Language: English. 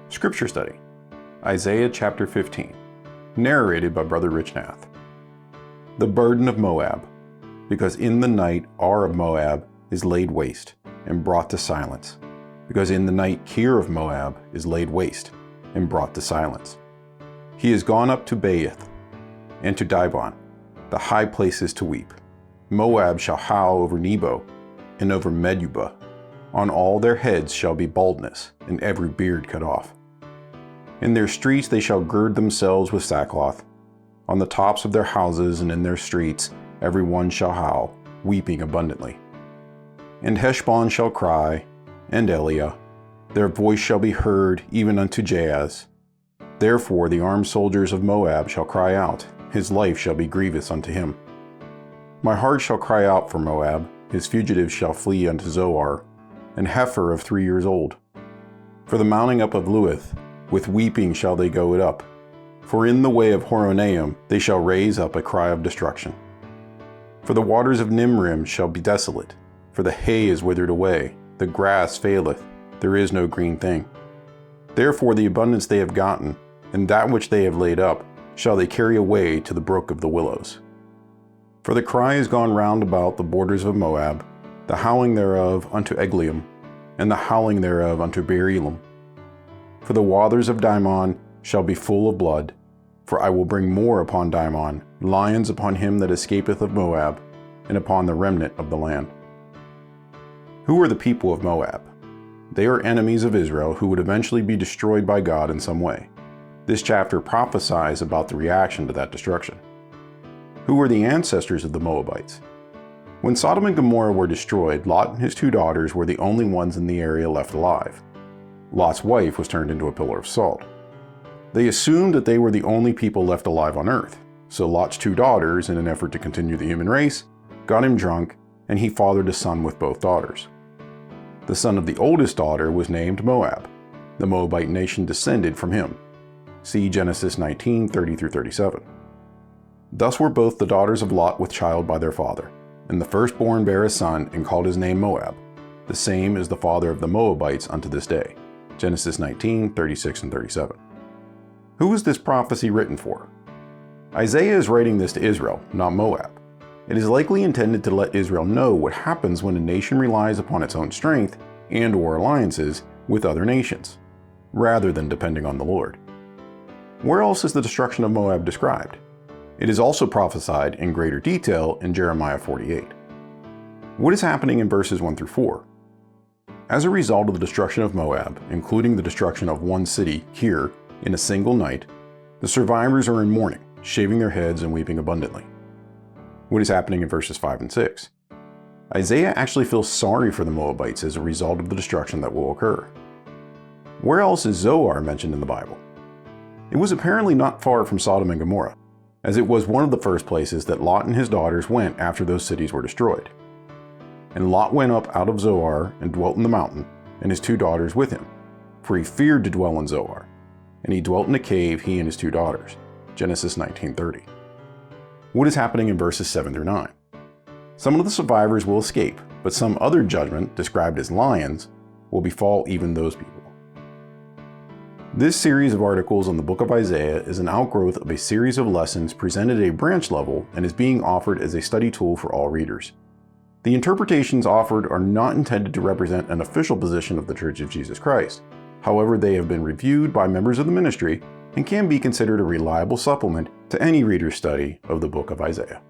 Scripture Study, Isaiah chapter 15, narrated by Brother Rich Nath. The burden of Moab, because in the night Ar of Moab is laid waste and brought to silence, because in the night Kir of Moab is laid waste and brought to silence. He is gone up to Baith and to Dibon, the high places to weep. Moab shall howl over Nebo and over Medubah. On all their heads shall be baldness, and every beard cut off. In their streets they shall gird themselves with sackcloth. On the tops of their houses and in their streets every one shall howl, weeping abundantly. And Heshbon shall cry, and Eliah. Their voice shall be heard even unto Jahaz. Therefore the armed soldiers of Moab shall cry out, his life shall be grievous unto him. My heart shall cry out for Moab, his fugitives shall flee unto Zoar, and heifer of 3 years old. For the mounting up of Luith, with weeping shall they go it up. For in the way of Horonaim they shall raise up a cry of destruction. For the waters of Nimrim shall be desolate, for the hay is withered away, the grass faileth, there is no green thing. Therefore the abundance they have gotten, and that which they have laid up, shall they carry away to the brook of the willows. For the cry is gone round about the borders of Moab, the howling thereof unto Eglaim, and the howling thereof unto Beer-elim. For the waters of Dimon shall be full of blood, for I will bring more upon Dimon, lions upon him that escapeth of Moab, and upon the remnant of the land. Who are the people of Moab? They are enemies of Israel who would eventually be destroyed by God in some way. This chapter prophesies about the reaction to that destruction. Who are the ancestors of the Moabites? When Sodom and Gomorrah were destroyed, Lot and his 2 daughters were the only ones in the area left alive. Lot's wife was turned into a pillar of salt. They assumed that they were the only people left alive on earth, so Lot's 2 daughters, in an effort to continue the human race, got him drunk, and he fathered a son with both daughters. The son of the oldest daughter was named Moab. The Moabite nation descended from him. See Genesis 19:30-37. Thus were both the daughters of Lot with child by their father. And the firstborn bare a son, and called his name Moab. The same is the father of the Moabites unto this day. Genesis 19:36-37. Who is this prophecy written for? Isaiah is writing this to Israel, not Moab. It is likely intended to let Israel know what happens when a nation relies upon its own strength and/or alliances with other nations, rather than depending on the Lord. Where else is the destruction of Moab described? It is also prophesied in greater detail in Jeremiah 48. What is happening in verses 1 through 4? As a result of the destruction of Moab, including the destruction of one city, Kir, in a single night, the survivors are in mourning, shaving their heads and weeping abundantly. What is happening in verses 5 and 6? Isaiah actually feels sorry for the Moabites as a result of the destruction that will occur. Where else is Zoar mentioned in the Bible? It was apparently not far from Sodom and Gomorrah, as it was one of the first places that Lot and his daughters went after those cities were destroyed. And Lot went up out of Zoar and dwelt in the mountain, and his 2 daughters with him, for he feared to dwell in Zoar. And he dwelt in a cave, he and his 2 daughters. Genesis 19:30. What is happening in verses 7 through 9? Some of the survivors will escape, but some other judgment, described as lions, will befall even those people. This series of articles on the book of Isaiah is an outgrowth of a series of lessons presented at a branch level and is being offered as a study tool for all readers. The interpretations offered are not intended to represent an official position of the Church of Jesus Christ. However, they have been reviewed by members of the ministry and can be considered a reliable supplement to any reader's study of the book of Isaiah.